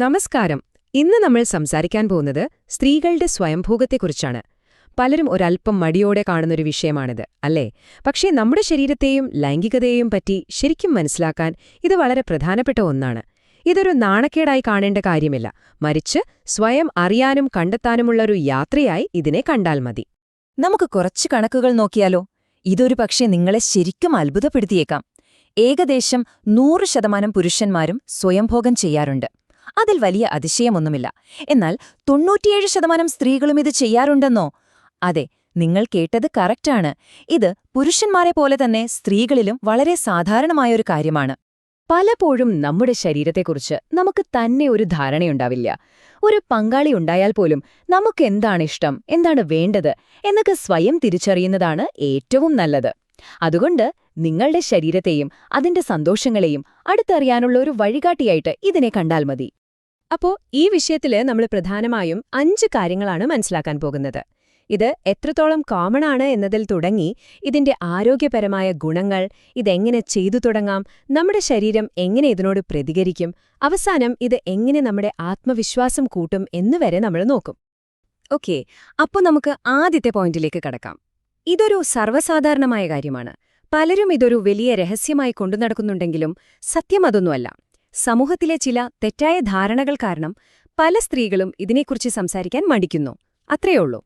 നമസ്കാരം. ഇന്ന് നമ്മൾ സംസാരിക്കാൻ പോകുന്നത് സ്ത്രീകളുടെ സ്വയംഭോഗത്തെക്കുറിച്ചാണ്. പലരും ഒരല്പം മടിയോടെ കാണുന്നൊരു വിഷയമാണിത്, അല്ലേ? പക്ഷേ നമ്മുടെ ശരീരത്തെയും ലൈംഗികതയെയും പറ്റി ശരിക്കും മനസ്സിലാക്കാൻ ഇത് വളരെ പ്രധാനപ്പെട്ട ഒന്നാണ്. ഇതൊരു നാണക്കേടായി കാണേണ്ട കാര്യമില്ല, മറിച്ച് സ്വയം അറിയാനും കണ്ടെത്താനുമുള്ളൊരു യാത്രയായി ഇതിനെ കണ്ടാൽ മതി. നമുക്ക് കുറച്ച് കണക്കുകൾ നോക്കിയാലോ? ഇതൊരു പക്ഷേ നിങ്ങളെ ശരിക്കും അത്ഭുതപ്പെടുത്തിയേക്കാം. ഏകദേശം 100% പുരുഷന്മാരും സ്വയംഭോഗം ചെയ്യാറുണ്ട്. അതിൽ വലിയ അതിശയമൊന്നുമില്ല. എന്നാൽ 97% സ്ത്രീകളും ഇത് ചെയ്യാറുണ്ടെന്നോ? അതെ, നിങ്ങൾ കേട്ടത് കറക്റ്റാണ്. ഇത് പുരുഷന്മാരെ പോലെ തന്നെ സ്ത്രീകളിലും വളരെ സാധാരണമായൊരു കാര്യമാണ്. പലപ്പോഴും നമ്മുടെ ശരീരത്തെക്കുറിച്ച് നമുക്ക് തന്നെ ഒരു ധാരണയുണ്ടാവില്ല. ഒരു പങ്കാളി ഉണ്ടായാൽ പോലും നമുക്കെന്താണ് ഇഷ്ടം, എന്താണ് വേണ്ടത് എന്നൊക്കെ സ്വയം തിരിച്ചറിയുന്നതാണ് ഏറ്റവും നല്ലത്. അതുകൊണ്ട് നിങ്ങളുടെ ശരീരത്തെയും അതിന്റെ സന്തോഷങ്ങളെയും അടുത്തറിയാനുള്ള ഒരു വഴികാട്ടിയായിട്ട് ഇതിനെ കണ്ടാൽ മതി. അപ്പോ ഈ വിഷയത്തില് നമ്മൾ പ്രധാനമായും 5 കാര്യങ്ങളാണ് മനസ്സിലാക്കാൻ പോകുന്നത്. ഇത് എത്രത്തോളം കോമൺ ആണ് എന്നതിൽ തുടങ്ങി ഇതിന്റെ ആരോഗ്യപരമായ ഗുണങ്ങൾ, ഇതെങ്ങനെ ചെയ്തു തുടങ്ങാം, നമ്മുടെ ശരീരം എങ്ങനെ ഇതിനോട് പ്രതികരിക്കും, അവസാനം ഇത് എങ്ങനെ നമ്മുടെ ആത്മവിശ്വാസം കൂട്ടും എന്നുവരെ നമ്മൾ നോക്കും. ഓക്കേ, അപ്പോൾ നമുക്ക് ആദ്യത്തെ പോയിന്റിലേക്ക് കടക്കാം. ഇതൊരു സർവ്വസാധാരണമായ കാര്യമാണ്. പലരും ഇതൊരു വലിയ രഹസ്യമായി കൊണ്ടുനടക്കുന്നുണ്ടെങ്കിലും സത്യം അതൊന്നുമല്ല. സമൂഹത്തിലെ ചില തെറ്റായ ധാരണകൾ കാരണം പല സ്ത്രീകളും ഇതിനെക്കുറിച്ച് സംസാരിക്കാൻ മടിക്കുന്നു. അത്രയുള്ളൂ.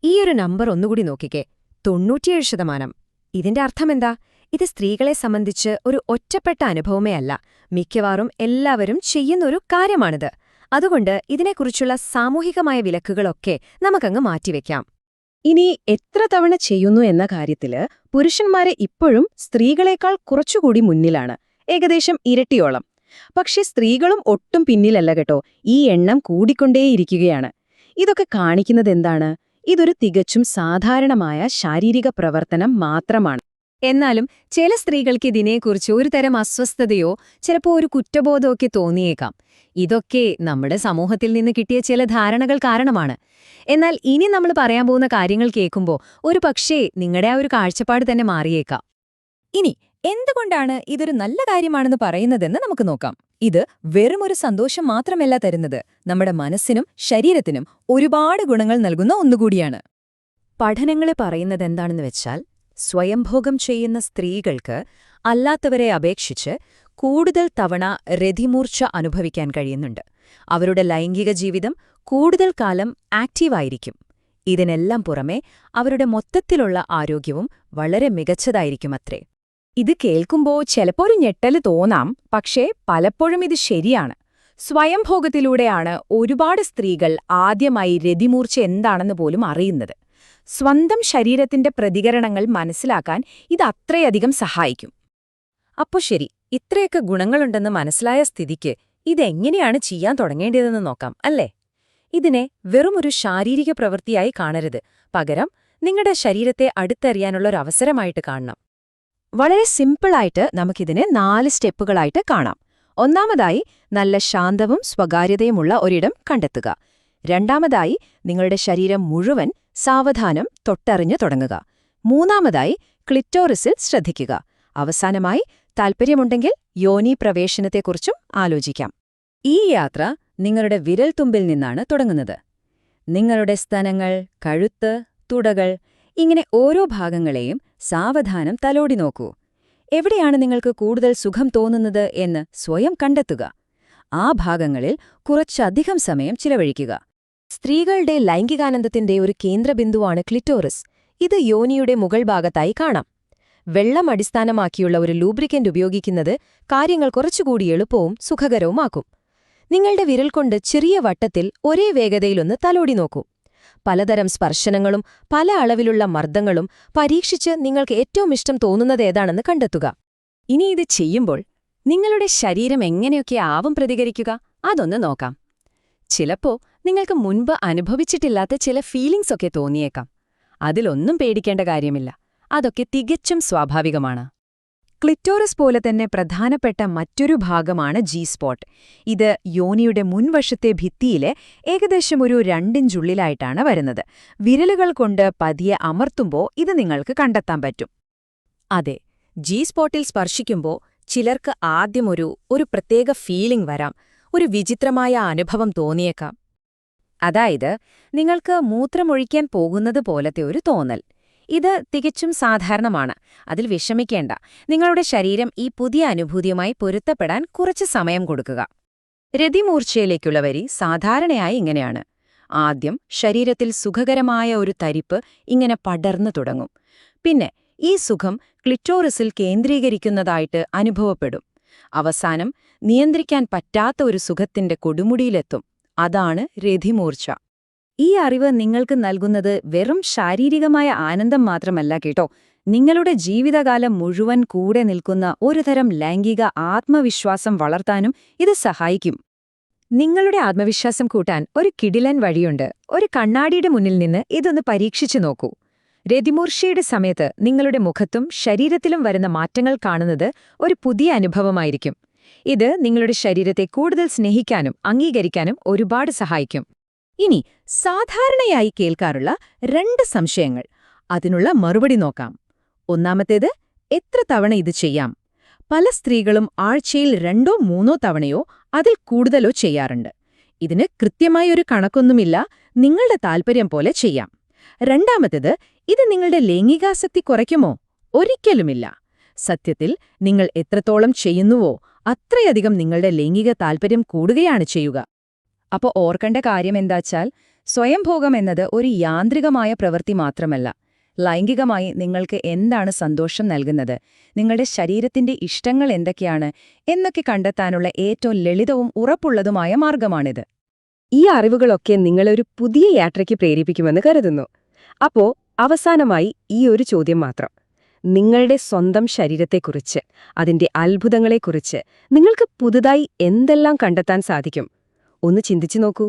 ഈയൊരു നമ്പർ ഒന്നുകൂടി നോക്കിക്കേ, 97%. ഇതിന്റെ അർത്ഥമെന്താ? ഇത് സ്ത്രീകളെ സംബന്ധിച്ച് ഒരു ഒറ്റപ്പെട്ട അനുഭവമേ അല്ല, മിക്കവാറും എല്ലാവരും ചെയ്യുന്നൊരു കാര്യമാണിത്. അതുകൊണ്ട് ഇതിനെക്കുറിച്ചുള്ള സാമൂഹികമായ വിലക്കുകളൊക്കെ നമുക്കങ്ങ് മാറ്റിവെക്കാം. ഇനി എത്ര തവണ ചെയ്യുന്നു എന്ന കാര്യത്തില് പുരുഷന്മാരെ ഇപ്പോഴും സ്ത്രീകളെക്കാൾ കുറച്ചുകൂടി മുന്നിലാണ്, ഏകദേശം ഇരട്ടിയോളം. പക്ഷെ സ്ത്രീകളും ഒട്ടും പിന്നിലല്ല കേട്ടോ, ഈ എണ്ണം കൂടിക്കൊണ്ടേയിരിക്കുകയാണ്. ഇതൊക്കെ കാണിക്കുന്നതെന്താണ്? ഇതൊരു തികച്ചും സാധാരണമായ ശാരീരിക പ്രവർത്തനം മാത്രമാണ്. എന്നാലും ചില സ്ത്രീകൾക്ക് ഇതിനെക്കുറിച്ച് ഒരു തരം അസ്വസ്ഥതയോ ചിലപ്പോൾ ഒരു കുറ്റബോധമൊക്കെ തോന്നിയേക്കാം. ഇതൊക്കെ നമ്മുടെ സമൂഹത്തിൽ നിന്ന് കിട്ടിയ ചില ധാരണകൾ കാരണമാണ്. എന്നാൽ ഇനി നമ്മൾ പറയാൻ പോകുന്ന കാര്യങ്ങൾ കേൾക്കുമ്പോൾ ഒരു പക്ഷേ നിങ്ങളുടെ ആ ഒരു കാഴ്ചപ്പാട് തന്നെ മാറിയേക്കാം. ഇനി എന്തുകൊണ്ടാണ് ഇതൊരു നല്ല കാര്യമാണെന്ന് പറയുന്നതെന്ന് നമുക്ക് നോക്കാം. ഇത് വെറുമൊരു സന്തോഷം മാത്രമല്ല തരുന്നത്, നമ്മുടെ മനസ്സിനും ശരീരത്തിനും ഒരുപാട് ഗുണങ്ങൾ നൽകുന്ന ഒന്നുകൂടിയാണ്. പഠനങ്ങളെ പറയുന്നതെന്താണെന്ന് വെച്ചാൽ, സ്വയംഭോഗം ചെയ്യുന്ന സ്ത്രീകൾക്ക് അല്ലാത്തവരെ അപേക്ഷിച്ച് കൂടുതൽ തവണ രതിമൂർച്ച അനുഭവിക്കാൻ കഴിയുന്നുണ്ട്. അവരുടെ ലൈംഗിക ജീവിതം കൂടുതൽ കാലം ആക്റ്റീവായിരിക്കും. ഇതിനെല്ലാം പുറമെ അവരുടെ മൊത്തത്തിലുള്ള ആരോഗ്യവും വളരെ മികച്ചതായിരിക്കുമത്രേ. ഇത് കേൾക്കുമ്പോൾ ചിലപ്പോൾ ഒരു ഞെട്ടല് തോന്നാം, പക്ഷേ പലപ്പോഴും ഇത് ശരിയാണ്. സ്വയംഭോഗത്തിലൂടെയാണ് ഒരുപാട് സ്ത്രീകൾ ആദ്യമായി രതിമൂർച്ച എന്താണെന്ന് പോലും അറിയുന്നത്. സ്വന്തം ശരീരത്തിന്റെ പ്രതികരണങ്ങൾ മനസ്സിലാക്കാൻ ഇത് അത്രയധികം സഹായിക്കും. അപ്പോ ശരി, ഇത്രയൊക്കെ ഗുണങ്ങളുണ്ടെന്ന് മനസ്സിലായ സ്ഥിതിക്ക് ഇതെങ്ങനെയാണ് ചെയ്യാൻ തുടങ്ങേണ്ടതെന്ന് നോക്കാം, അല്ലേ? ഇതിനെ വെറുമൊരു ശാരീരിക പ്രവൃത്തിയായി കാണരുത്, പകരം നിങ്ങളുടെ ശരീരത്തെ അടുത്തറിയാനുള്ളൊരവസരമായിട്ട് കാണണം. വളരെ സിമ്പിളായിട്ട് നമുക്കിതിനെ 4 സ്റ്റെപ്പുകളായിട്ട് കാണാം. ഒന്നാമതായി, നല്ല ശാന്തവും സ്വകാര്യതയുമുള്ള ഒരിടം കണ്ടെത്തുക. രണ്ടാമതായി, നിങ്ങളുടെ ശരീരം മുഴുവൻ സാവധാനം തൊട്ടറിഞ്ഞു തുടങ്ങുക. മൂന്നാമതായി, ക്ലിറ്റോറിസിൽ ശ്രദ്ധിക്കുക. അവസാനമായി, താൽപ്പര്യമുണ്ടെങ്കിൽ യോനി പ്രവേശനത്തെക്കുറിച്ചും ആലോചിക്കാം. ഈ യാത്ര നിങ്ങളുടെ വിരൽത്തുമ്പിൽ നിന്നാണ് തുടങ്ങുന്നത്. നിങ്ങളുടെ സ്തനങ്ങൾ, കഴുത്ത്, തുടകൾ, ഇങ്ങനെ ഓരോ ഭാഗങ്ങളെയും സാവധാനം തലോടി നോക്കൂ. എവിടെയാണ് നിങ്ങൾക്ക് കൂടുതൽ സുഖം തോന്നുന്നത് എന്ന് സ്വയം കണ്ടെത്തുക. ആ ഭാഗങ്ങളിൽ കുറച്ചധികം സമയം ചിലവഴിക്കുക. സ്ത്രീകളുടെ ലൈംഗികാനന്ദത്തിന്റെ ഒരു കേന്ദ്രബിന്ദുവാണ് ക്ലിറ്റോറിസ്. ഇത് യോനിയുടെ മുകൾ ഭാഗത്തായി കാണാം. വെള്ളം അടിസ്ഥാനമാക്കിയുള്ള ഒരു ലൂബ്രിക്കന്റ് ഉപയോഗിക്കുന്നത് കാര്യങ്ങൾ കുറച്ചുകൂടി എളുപ്പവും സുഖകരവുമാക്കും. നിങ്ങളുടെ വിരൽ കൊണ്ട് ചെറിയ വട്ടത്തിൽ ഒരേ വേഗതയിലൊന്ന് തലോടി നോക്കൂ. പലതരം സ്പർശനങ്ങളും പല അളവിലുള്ള മർദ്ദങ്ങളും പരീക്ഷിച്ച് നിങ്ങൾക്ക് ഏറ്റവും ഇഷ്ടം തോന്നുന്നതേതാണെന്ന് കണ്ടെത്തുക. ഇനി ഇത് ചെയ്യുമ്പോൾ നിങ്ങളുടെ ശരീരം എങ്ങനെയൊക്കെ ആവും പ്രതികരിക്കുക, അതൊന്ന് നോക്കാം. ചിലപ്പോ നിങ്ങൾക്ക് മുൻപ് അനുഭവിച്ചിട്ടില്ലാത്ത ചില ഫീലിംഗ്സ് ഒക്കെ തോന്നിയേക്കാം. അതിലൊന്നും പേടിക്കേണ്ട കാര്യമില്ല, അതൊക്കെ തികച്ചും സ്വാഭാവികമാണ്. ക്ലിറ്റോറിസ് പോലെ തന്നെ പ്രധാനപ്പെട്ട മറ്റൊരു ഭാഗമാണ് ജി-സ്പോട്ട്. ഇത് യോനിയുടെ മുൻവശത്തെ ഭിത്തിയിലെ ഏകദേശം ഒരു 2 ഇഞ്ചുള്ളിലായിട്ടാണ് വരുന്നത്. വിരലുകൾ കൊണ്ട് പതിയെ അമർത്തുമ്പോൾ ഇത് നിങ്ങൾക്ക് കണ്ടെത്താൻ പറ്റും. അതെ, ജി-സ്പോട്ടിൽ സ്പർശിക്കുമ്പോൾ ചിലർക്ക് ആദ്യം ഒരു പ്രത്യേക ഫീലിംഗ് വരാം. ഒരു വിചിത്രമായ അനുഭവം തോന്നിയേക്കാം. അതായത്, നിങ്ങൾക്ക് മൂത്രമൊഴിക്കാൻ പോകുന്നത് പോലത്തെ ഒരു തോന്നൽ. ഇത് തികച്ചും സാധാരണമാണ്. അതിൽ വിഷമിക്കേണ്ട. നിങ്ങളുടെ ശരീരം ഈ പുതിയ അനുഭൂതിയുമായി പൊരുത്തപ്പെടാൻ കുറച്ച് സമയം കൊടുക്കുക. രതിമൂർച്ഛയിലേക്കുള്ള വരി സാധാരണയായി ഇങ്ങനെയാണ്. ആദ്യം ശരീരത്തിൽ സുഖകരമായ ഒരു തരിപ്പ് ഇങ്ങനെ പടർന്നു തുടങ്ങും. പിന്നെ ഈ സുഖം ക്ലിറ്റോറിസിൽ കേന്ദ്രീകരിക്കുന്നതായിട്ട് അനുഭവപ്പെടും. അവസാനം നിയന്ത്രിക്കാൻ പറ്റാത്ത ഒരു സുഖത്തിന്റെ കൊടുമുടിയിലെത്തും. അതാണ് രതിമൂർച്ഛ. ഈ അറിവ് നിങ്ങൾക്ക് നൽകുന്നത് വെറും ശാരീരികമായ ആനന്ദം മാത്രമല്ല കേട്ടോ, നിങ്ങളുടെ ജീവിതകാലം മുഴുവൻ കൂടെ നിൽക്കുന്ന ഒരുതരം ലൈംഗിക ആത്മവിശ്വാസം വളർത്താനും ഇത് സഹായിക്കും. നിങ്ങളുടെ ആത്മവിശ്വാസം കൂട്ടാൻ ഒരു കിടിലൻ വഴിയുണ്ട്. ഒരു കണ്ണാടിയുടെ മുന്നിൽ നിന്ന് ഇതൊന്ന് പരീക്ഷിച്ചു നോക്കൂ. രതിമൂർച്ഛയുടെ സമയത്ത് നിങ്ങളുടെ മുഖത്തും ശരീരത്തിലും വരുന്ന മാറ്റങ്ങൾ കാണുന്നത് ഒരു പുതിയ അനുഭവമായിരിക്കും. ഇത് നിങ്ങളുടെ ശരീരത്തെ കൂടുതൽ സ്നേഹിക്കാനും അംഗീകരിക്കാനും ഒരുപാട് സഹായിക്കും. ഇനി സാധാരണയായി കേൾക്കാറുള്ള 2 സംശയങ്ങൾ, അതിനുള്ള മറുപടി നോക്കാം. ഒന്നാമത്തേത്, എത്ര തവണ ഇത് ചെയ്യാം? പല സ്ത്രീകളും ആഴ്ചയിൽ 2ഓ 3ഓ തവണയോ അതിൽ കൂടുതലോ ചെയ്യാറുണ്ട്. ഇതിന് കൃത്യമായൊരു കണക്കൊന്നുമില്ല, നിങ്ങളുടെ താൽപ്പര്യം പോലെ ചെയ്യാം. രണ്ടാമത്തേത്, ഇത് നിങ്ങളുടെ ലൈംഗികാസക്തി കുറയ്ക്കുമോ? ഒരിക്കലുമില്ല. സത്യത്തിൽ നിങ്ങൾ എത്രത്തോളം ചെയ്യുന്നുവോ അത്രയധികം നിങ്ങളുടെ ലൈംഗിക താൽപ്പര്യം കൂടുകയാണ് ചെയ്യുക. അപ്പോൾ ഓർക്കേണ്ട കാര്യമെന്താച്ചാൽ, സ്വയംഭോഗം എന്നത് ഒരു യാന്ത്രികമായ പ്രവൃത്തി മാത്രമല്ല. ലൈംഗികമായി നിങ്ങൾക്ക് എന്താണ് സന്തോഷം നൽകുന്നത്, നിങ്ങളുടെ ശരീരത്തിന്റെ ഇഷ്ടങ്ങൾ എന്തൊക്കെയാണ് എന്നൊക്കെ കണ്ടെത്താനുള്ള ഏറ്റവും ലളിതവും ഉറപ്പുള്ളതുമായ മാർഗമാണിത്. ഈ അറിവുകളൊക്കെ നിങ്ങളൊരു പുതിയ യാത്രയ്ക്ക് പ്രേരിപ്പിക്കുമെന്ന് കരുതുന്നു. അപ്പോ അവസാനമായി ഈ ഒരു ചോദ്യം മാത്രം. നിങ്ങളുടെ സ്വന്തം ശരീരത്തെക്കുറിച്ച്, അതിന്റെ അത്ഭുതങ്ങളെക്കുറിച്ച് നിങ്ങൾക്ക് പുതുതായി എന്തെല്ലാം കണ്ടെത്താൻ സാധിക്കും? ഒന്ന് ചിന്തിച്ചു നോക്കൂ.